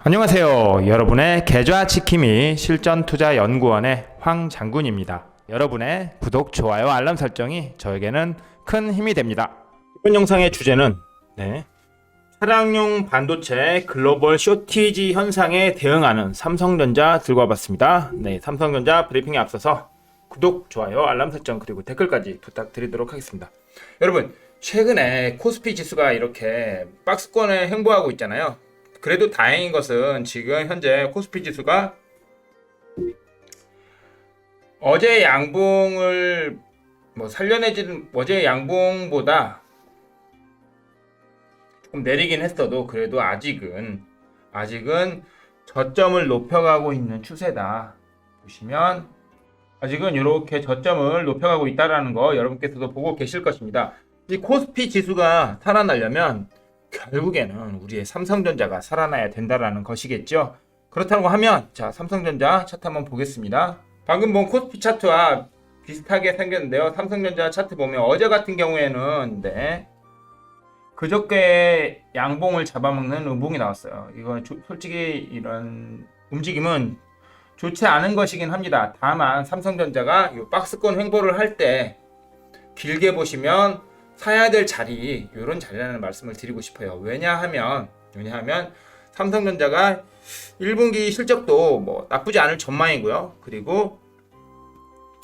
안녕하세요. 여러분의 계좌 지킴이 실전투자연구원의 황장군입니다. 여러분의 구독, 좋아요, 알람 설정이 저에게는 큰 힘이 됩니다. 이번 영상의 주제는 차량용 반도체 글로벌 쇼티지 현상에 대응하는 삼성전자 들고 와봤습니다. 삼성전자 브리핑에 앞서서 구독, 좋아요, 알람 설정 그리고 댓글까지 부탁드리도록 하겠습니다. 여러분, 최근에 코스피 지수가 이렇게 박스권에 횡보하고 있잖아요. 그래도 다행인 것은 지금 현재 코스피 지수가 어제 양봉을 살려내지는, 어제 양봉보다 조금 내리긴 했어도 그래도 아직은 저점을 높여가고 있는 추세다. 보시면 아직은 이렇게 저점을 높여가고 있다라는 거 여러분께서도 보고 계실 것입니다. 이 코스피 지수가 살아나려면 결국에는 우리의 삼성전자가 살아나야 된다라는 것이겠죠. 그렇다고 하면 자, 삼성전자 차트 한번 보겠습니다. 방금 본 코스피 차트와 비슷하게 생겼는데요. 삼성전자 차트 보면 어제 같은 경우에는 그저께 양봉을 잡아먹는 음봉이 나왔어요. 이건 솔직히 이런 움직임은 좋지 않은 것이긴 합니다. 다만 삼성전자가 이 박스권 횡보를 할 때 길게 보시면 사야 될 자리, 이런 자리라는 말씀을 드리고 싶어요. 왜냐하면 삼성전자가 1분기 실적도 나쁘지 않을 전망이고요. 그리고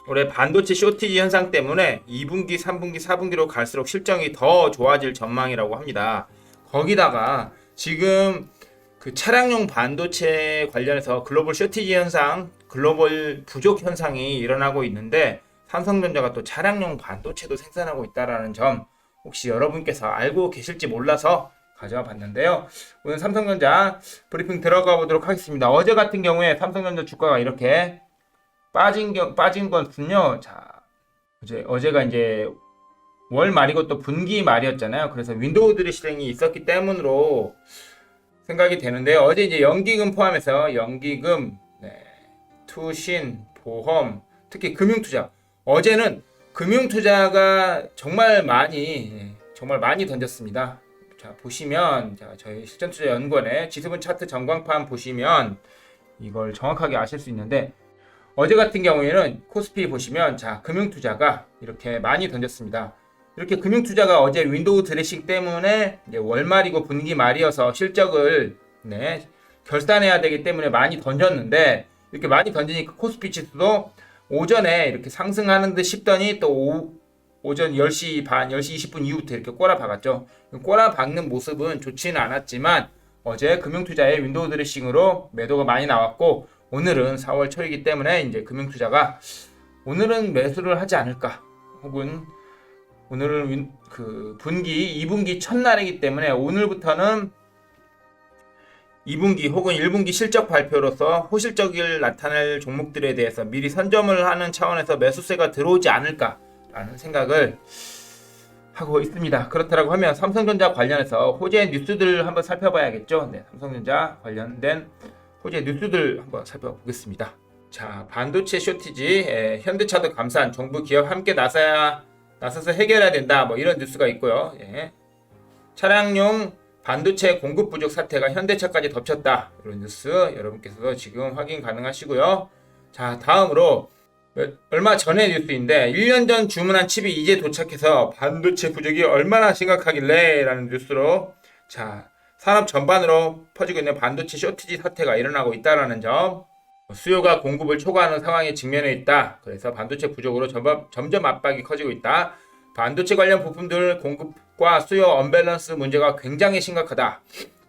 올해 반도체 쇼티지 현상 때문에 2분기, 3분기, 4분기로 갈수록 실적이 더 좋아질 전망이라고 합니다. 거기다가 지금 그 차량용 반도체 관련해서 글로벌 쇼티지 현상, 글로벌 부족 현상이 일어나고 있는데 삼성전자가 또 차량용 반도체도 생산하고 있다는 점 혹시 여러분께서 알고 계실지 몰라서 가져와 봤는데요. 오늘 삼성전자 브리핑 들어가 보도록 하겠습니다. 어제 같은 경우에 삼성전자 주가가 이렇게 빠진 것은요. 자, 어제가 이제 월 말이고 또 분기 말이었잖아요. 그래서 윈도우들의 실행이 있었기 때문으로 생각이 되는데요. 어제 이제 연기금 포함해서 연기금, 투신, 보험, 특히 금융투자. 어제는 금융투자가 정말 많이 던졌습니다. 자, 보시면 저희 실전투자연구원의 지수분 차트 전광판 보시면 이걸 정확하게 아실 수 있는데 어제 같은 경우에는 코스피 보시면 금융투자가 이렇게 많이 던졌습니다. 이렇게 금융투자가 어제 윈도우 드레싱 때문에 이제 월말이고 분기 말이어서 실적을 결산해야 되기 때문에 많이 던졌는데 이렇게 많이 던지니까 코스피 지수도 오전에 이렇게 상승하는 듯 싶더니 또 오전 10시 반, 10시 20분 이후부터 이렇게 꼬라박았죠. 꼬라박는 모습은 좋지는 않았지만 어제 금융투자의 윈도우 드레싱으로 매도가 많이 나왔고 오늘은 4월 초이기 때문에 이제 금융투자가 오늘은 매수를 하지 않을까, 혹은 오늘은 그 분기 2분기 첫날이기 때문에 오늘부터는 2분기 혹은 1분기 실적 발표로서 호실적을 나타낼 종목들에 대해서 미리 선점을 하는 차원에서 매수세가 들어오지 않을까라는 생각을 하고 있습니다. 그렇다고 하면 삼성전자 관련해서 호재 뉴스들을 한번 살펴봐야겠죠. 삼성전자 관련된 호재 뉴스들 한번 살펴보겠습니다. 자, 반도체 쇼티지, 현대차도 감산, 정부 기업 함께 나서서 해결해야 된다. 이런 뉴스가 있고요. 차량용 반도체 공급 부족 사태가 현대차까지 덮쳤다. 이런 뉴스 여러분께서도 지금 확인 가능하시고요. 자, 다음으로 얼마 전의 뉴스인데 1년 전 주문한 칩이 이제 도착해서 반도체 부족이 얼마나 심각하길래 라는 뉴스로 산업 전반으로 퍼지고 있는 반도체 쇼티지 사태가 일어나고 있다는 점, 수요가 공급을 초과하는 상황에 직면해 있다. 그래서 반도체 부족으로 점점 압박이 커지고 있다. 반도체 관련 부품들 공급과 수요 언밸런스 문제가 굉장히 심각하다.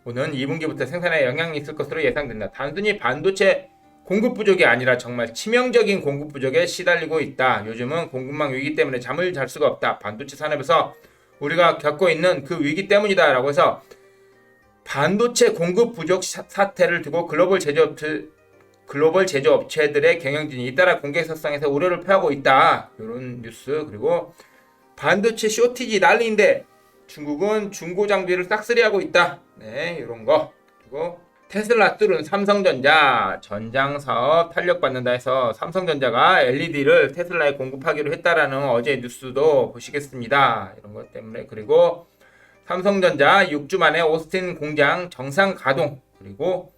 오는 2분기부터 생산에 영향이 있을 것으로 예상된다. 단순히 반도체 공급 부족이 아니라 정말 치명적인 공급 부족에 시달리고 있다. 요즘은 공급망 위기 때문에 잠을 잘 수가 없다. 반도체 산업에서 우리가 겪고 있는 그 위기 때문이다. 라고 해서 반도체 공급 부족 사태를 두고 글로벌 제조업체들의 경영진이 잇따라 공개석상에서 우려를 표하고 있다. 이런 뉴스. 그리고 반도체 쇼티지 난리인데 중국은 중고 장비를 싹쓸이하고 있다. 이런 거. 그리고 테슬라 뚫은 삼성전자 전장 사업 탄력받는다 해서 삼성전자가 LED를 테슬라에 공급하기로 했다라는 어제 뉴스도 보시겠습니다. 이런 것 때문에. 그리고 삼성전자 6주 만에 오스틴 공장 정상 가동. 그리고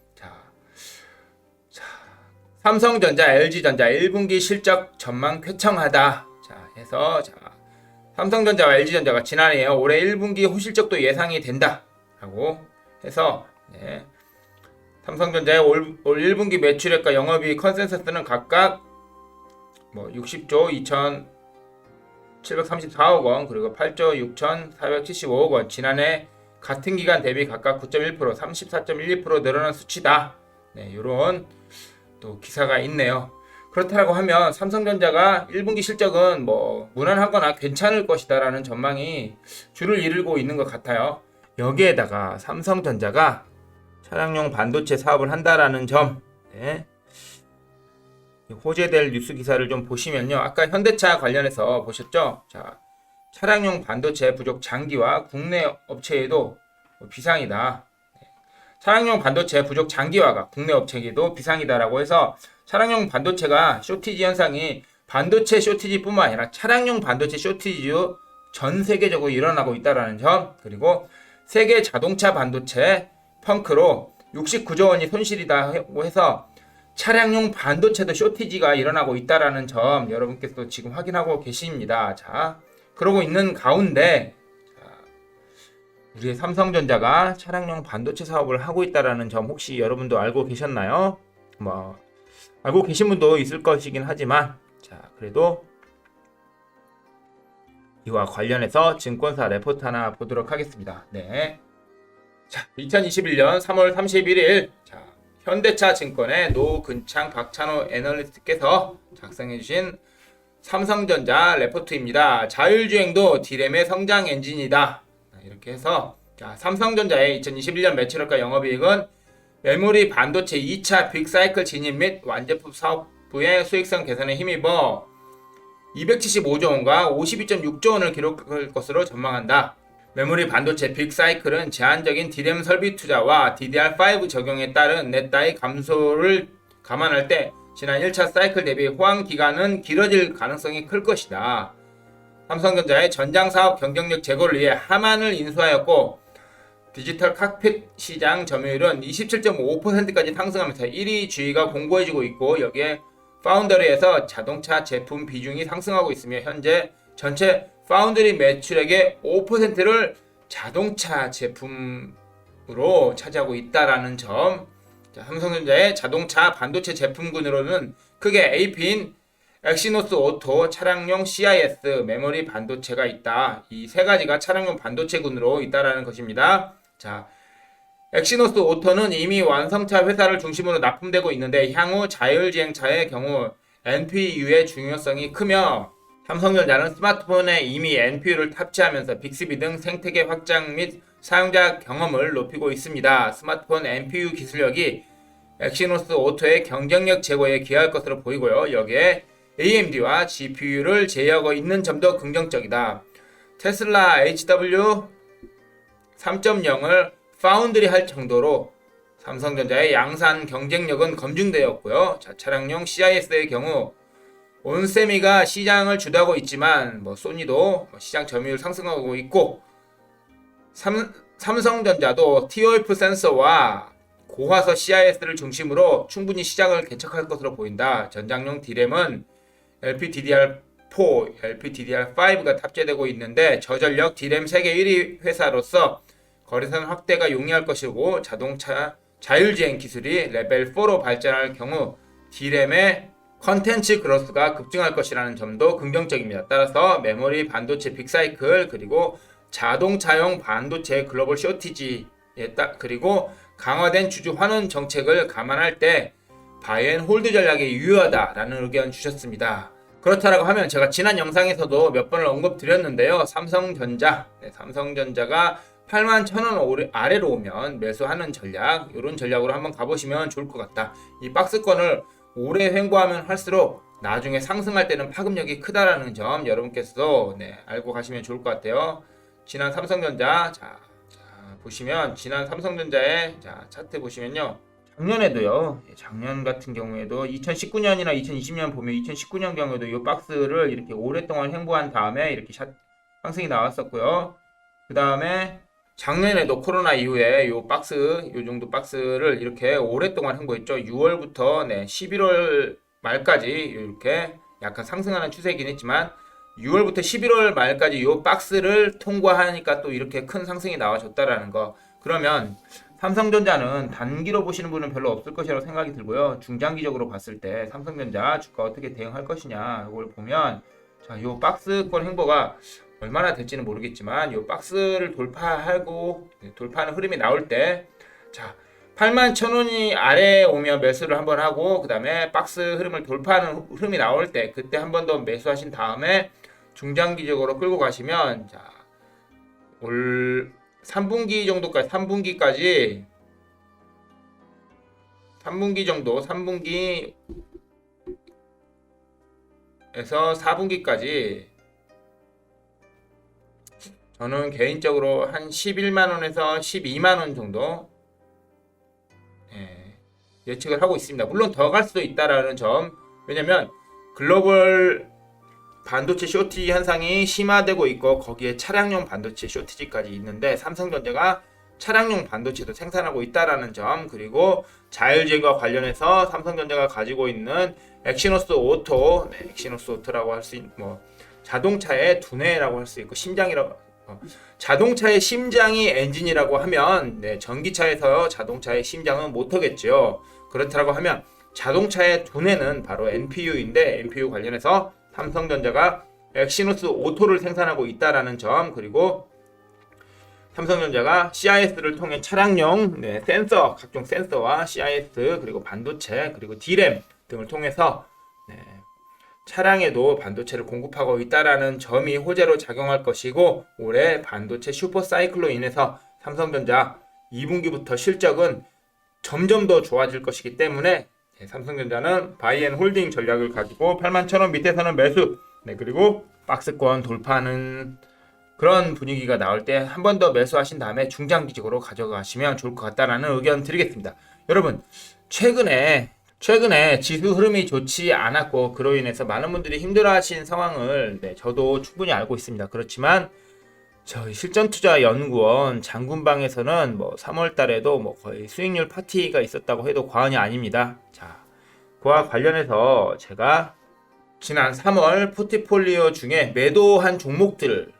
삼성전자, LG전자 1분기 실적 전망 쾌청하다. 자, 해서 삼성전자와 LG전자가 지난해 올해 1분기 호실적도 예상이 된다라고 해서 삼성전자의 올 1분기 매출액과 영업이익 컨센서스는 각각 60조 2,734억 원 그리고 8조 6,475억 원 지난해 같은 기간 대비 각각 9.1%, 34.12% 늘어난 수치다. 이런 또 기사가 있네요. 그렇다고 하면 삼성전자가 1분기 실적은 무난하거나 괜찮을 것이다라는 전망이 줄을 이루고 있는 것 같아요. 여기에다가 삼성전자가 차량용 반도체 사업을 한다라는 점, 호재될 뉴스 기사를 좀 보시면요. 아까 현대차 관련해서 보셨죠? 자, 차량용 반도체 부족 장기화 국내 업체에도 비상이다. 차량용 반도체 부족 장기화가 국내 업체에도 비상이다라고 해서 차량용 반도체가 쇼티지 현상이 반도체 쇼티지뿐만 아니라 차량용 반도체 쇼티지도 전 세계적으로 일어나고 있다라는 점, 그리고 세계 자동차 반도체 펑크로 69조 원이 손실이다고 해서 차량용 반도체도 쇼티지가 일어나고 있다라는 점 여러분께서 지금 확인하고 계십니다. 자, 그러고 있는 가운데 우리의 삼성전자가 차량용 반도체 사업을 하고 있다라는 점 혹시 여러분도 알고 계셨나요? 알고 계신 분도 있을 것이긴 하지만 그래도 이와 관련해서 증권사 레포트 하나 보도록 하겠습니다. 2021년 3월 31일 현대차 증권의 노근창 박찬호 애널리스트께서 작성해주신 삼성전자 레포트입니다. 자율주행도 D램의 성장 엔진이다. 이렇게 해서 삼성전자의 2021년 매출액과 영업이익은 메모리 반도체 2차 빅사이클 진입 및 완제품 사업부의 수익성 개선에 힘입어 275조 원과 52.6조 원을 기록할 것으로 전망한다. 메모리 반도체 빅사이클은 제한적인 D램 설비 투자와 DDR5 적용에 따른 넷다이 감소를 감안할 때 지난 1차 사이클 대비 호황 기간은 길어질 가능성이 클 것이다. 삼성전자의 전장 사업 경쟁력 제고를 위해 하만을 인수하였고 디지털 칵핏 시장 점유율은 27.5%까지 상승하면서 1위 주의가 공고해지고 있고 여기에 파운더리에서 자동차 제품 비중이 상승하고 있으며 현재 전체 파운드리 매출액의 5%를 자동차 제품으로 차지하고 있다라는 점. 삼성전자의 자동차 반도체 제품군으로는 크게 AP인 엑시노스 오토, 차량용 CIS, 메모리 반도체가 있다. 이 세 가지가 차량용 반도체군으로 있다라는 것입니다. 엑시노스 오토는 이미 완성차 회사를 중심으로 납품되고 있는데 향후 자율주행차의 경우 NPU의 중요성이 크며 삼성전자는 스마트폰에 이미 NPU를 탑재하면서 빅스비 등 생태계 확장 및 사용자 경험을 높이고 있습니다. 스마트폰 NPU 기술력이 엑시노스 오토의 경쟁력 제고에 기여할 것으로 보이고요. 여기에 AMD와 GPU를 제휴하고 있는 점도 긍정적이다. 테슬라 HW 3.0을 파운드리 할 정도로 삼성전자의 양산 경쟁력은 검증되었고요. 차량용 CIS의 경우 온세미가 시장을 주도하고 있지만 소니도 시장 점유율 상승하고 있고 삼성전자도 TOF 센서와 고화소 CIS를 중심으로 충분히 시장을 개척할 것으로 보인다. 전장용 D램은 LPDDR4, LPDDR5가 탑재되고 있는데 저전력 D램 세계 1위 회사로서 거래선 확대가 용이할 것이고 자동차 자율주행 기술이 레벨 4로 발전할 경우 D램의 컨텐츠 그로스가 급증할 것이라는 점도 긍정적입니다. 따라서 메모리 반도체 빅사이클 그리고 자동차용 반도체 글로벌 쇼티지에 그리고 강화된 주주 환원 정책을 감안할 때 바이앤홀드 전략이 유효하다라는 의견 주셨습니다. 그렇다라고 하면 제가 지난 영상에서도 몇 번을 언급드렸는데요. 삼성전자가 81,000원 아래로 오면 매수하는 전략, 이런 전략으로 한번 가보시면 좋을 것 같다. 이 박스권을 오래 횡보하면 할수록 나중에 상승할 때는 파급력이 크다라는 점 여러분께서도 알고 가시면 좋을 것 같아요. 지난 삼성전자 보시면 지난 삼성전자의 차트 보시면요. 작년에도요. 작년 같은 경우에도 2019년이나 2020년 보면 2019년 경우에도 이 박스를 이렇게 오랫동안 횡보한 다음에 이렇게 상승이 나왔었고요. 그 다음에 작년에도 코로나 이후에 요 박스, 요 정도 박스를 이렇게 오랫동안 홍보했죠. 6월부터 11월 말까지 이렇게 약간 상승하는 추세이긴 했지만 6월부터 11월 말까지 요 박스를 통과하니까 또 이렇게 큰 상승이 나와줬다라는 거. 그러면 삼성전자는 단기로 보시는 분은 별로 없을 것이라고 생각이 들고요. 중장기적으로 봤을 때 삼성전자 주가 어떻게 대응할 것이냐 이걸 보면 자, 요 박스권 행보가 얼마나 될지는 모르겠지만 이 박스를 돌파하고 돌파하는 흐름이 나올 때 자, 81,000원이 아래에 오면 매수를 한번 하고 그 다음에 박스 흐름을 돌파하는 흐름이 나올 때 그때 한 번 더 매수하신 다음에 중장기적으로 끌고 가시면 자, 올 3분기 정도까지 3분기 정도 3분기에서 4분기까지 저는 개인적으로 한 11만원에서 12만원 정도 예측을 하고 있습니다. 물론 더 갈 수도 있다라는 점. 왜냐면 글로벌 반도체 쇼티지 현상이 심화되고 있고 거기에 차량용 반도체 쇼티지까지 있는데 삼성전자가 차량용 반도체도 생산하고 있다라는 점, 그리고 자율주행과 관련해서 삼성전자가 가지고 있는 엑시노스 오토, 엑시노스 오토라고 할 수 있는 뭐 자동차의 두뇌라고 할 수 있고 심장이라고 자동차의 심장이 엔진이라고 하면 전기차에서 자동차의 심장은 모터겠죠. 그렇다고 하면 자동차의 두뇌는 바로 NPU인데 NPU 관련해서 삼성전자가 엑시노스 오토를 생산하고 있다라는 점, 그리고 삼성전자가 CIS를 통해 차량용 센서, 각종 센서와 CIS 그리고 반도체 그리고 D램 등을 통해서 차량에도 반도체를 공급하고 있다라는 점이 호재로 작용할 것이고 올해 반도체 슈퍼 사이클로 인해서 삼성전자 2분기부터 실적은 점점 더 좋아질 것이기 때문에 삼성전자는 바이앤홀딩 전략을 가지고 81,000원 밑에서는 매수, 그리고 박스권 돌파하는 그런 분위기가 나올 때 한 번 더 매수하신 다음에 중장기적으로 가져가시면 좋을 것 같다라는 의견 드리겠습니다. 여러분, 최근에 지수 흐름이 좋지 않았고 그로 인해서 많은 분들이 힘들어하신 상황을 저도 충분히 알고 있습니다. 그렇지만 저희 실전투자연구원 장군방에서는 3월 달에도 거의 수익률 파티가 있었다고 해도 과언이 아닙니다. 자, 그와 관련해서 제가 지난 3월 포트폴리오 중에 매도한 종목들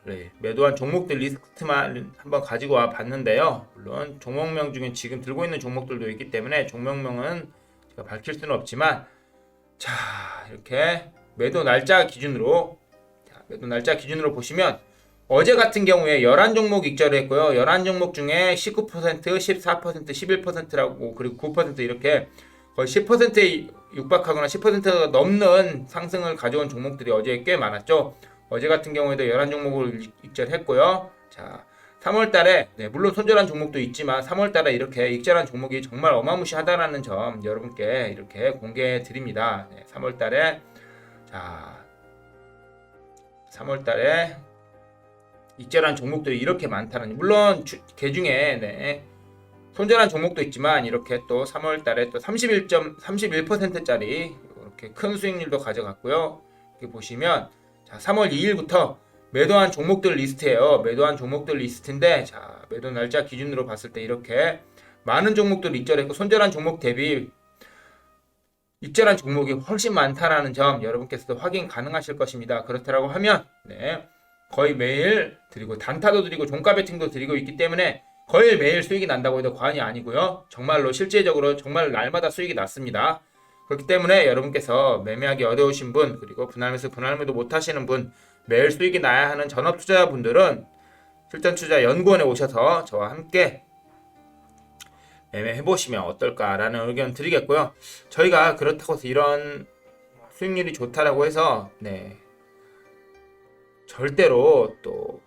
리스트만 한번 가지고 와 봤는데요. 물론 종목명 중에 지금 들고 있는 종목들도 있기 때문에 종목명은 제가 밝힐 수는 없지만 자, 이렇게 매도 날짜 기준으로 보시면 어제 같은 경우에 11종목 익절을 했고요. 11종목 중에 19%, 14%, 11%라고 그리고 9% 이렇게 거의 10%에 육박하거나 10%가 넘는 상승을 가져온 종목들이 어제 꽤 많았죠. 어제 같은 경우에도 11종목을 익절했고요. 자, 3월 달에 물론 손절한 종목도 있지만 3월 달에 이렇게 익절한 종목이 정말 어마무시하다라는 점 여러분께 이렇게 공개해 드립니다. 3월 달에 자, 3월 달에 익절한 종목들이 이렇게 많다는, 물론 그 중에 손절한 종목도 있지만 이렇게 또 3월 달에 또 31%짜리 이렇게 큰 수익률도 가져갔고요. 이렇게 보시면 자, 3월 2일부터 매도한 종목들 리스트예요. 매도한 종목들 리스트인데 자, 매도 날짜 기준으로 봤을 때 이렇게 많은 종목들 익절했고 손절한 종목 대비 익절한 종목이 훨씬 많다라는 점 여러분께서도 확인 가능하실 것입니다. 그렇다고 하면 거의 매일 드리고 단타도 드리고 종가 베팅도 드리고 있기 때문에 거의 매일 수익이 난다고 해도 과언이 아니고요. 정말로 실제적으로 정말 날마다 수익이 났습니다. 그렇기 때문에 여러분께서 매매하기 어려우신 분, 그리고 분할매도 못하시는 분, 매일 수익이 나야 하는 전업 투자자분들은 실전투자연구원에 오셔서 저와 함께 매매해보시면 어떨까라는 의견 드리겠고요. 저희가 그렇다고 해서 이런 수익률이 좋다라고 해서 절대로 또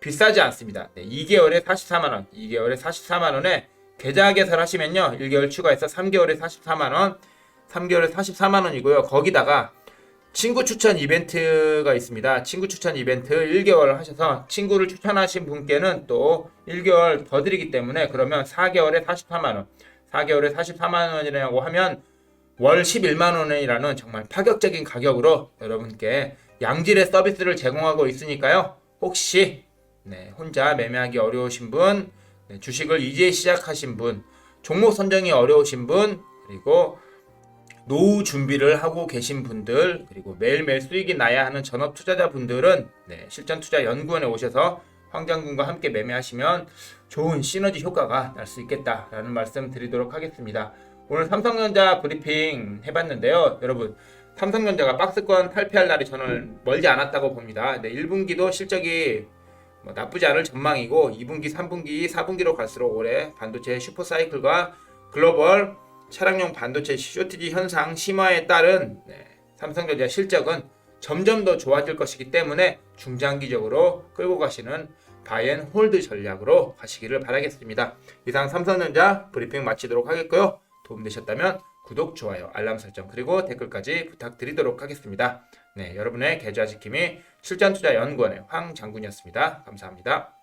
비싸지 않습니다. 2개월에 44만원, 2개월에 44만원에 계좌 개설 하시면요 1개월 추가해서 3개월에 44만원, 3개월에 44만원이고요 거기다가 친구 추천 이벤트가 있습니다. 친구 추천 이벤트 1개월 하셔서 친구를 추천하신 분께는 또 1개월 더 드리기 때문에 그러면 4개월에 44만원, 4개월에 44만원이라고 하면 월 11만원이라는 정말 파격적인 가격으로 여러분께 양질의 서비스를 제공하고 있으니까요. 혹시 네, 혼자 매매하기 어려우신 분, 네, 주식을 이제 시작하신 분, 종목 선정이 어려우신 분, 그리고 노후 준비를 하고 계신 분들, 그리고 매일매일 수익이 나야 하는 전업 투자자분들은 네, 실전투자연구원에 오셔서 황장군과 함께 매매하시면 좋은 시너지 효과가 날 수 있겠다라는 말씀 드리도록 하겠습니다. 오늘 삼성전자 브리핑 해봤는데요. 여러분, 삼성전자가 박스권 탈피할 날이 저는 멀지 않았다고 봅니다. 네, 1분기도 실적이 나쁘지 않을 전망이고 2분기, 3분기, 4분기로 갈수록 올해 반도체 슈퍼사이클과 글로벌 차량용 반도체 쇼티지 현상 심화에 따른 삼성전자 실적은 점점 더 좋아질 것이기 때문에 중장기적으로 끌고 가시는 바이앤홀드 전략으로 가시기를 바라겠습니다. 이상 삼성전자 브리핑 마치도록 하겠고요. 도움되셨다면 구독, 좋아요, 알람 설정 그리고 댓글까지 부탁드리도록 하겠습니다. 네, 여러분의 계좌 지킴이 실전투자연구원의 황장군이었습니다. 감사합니다.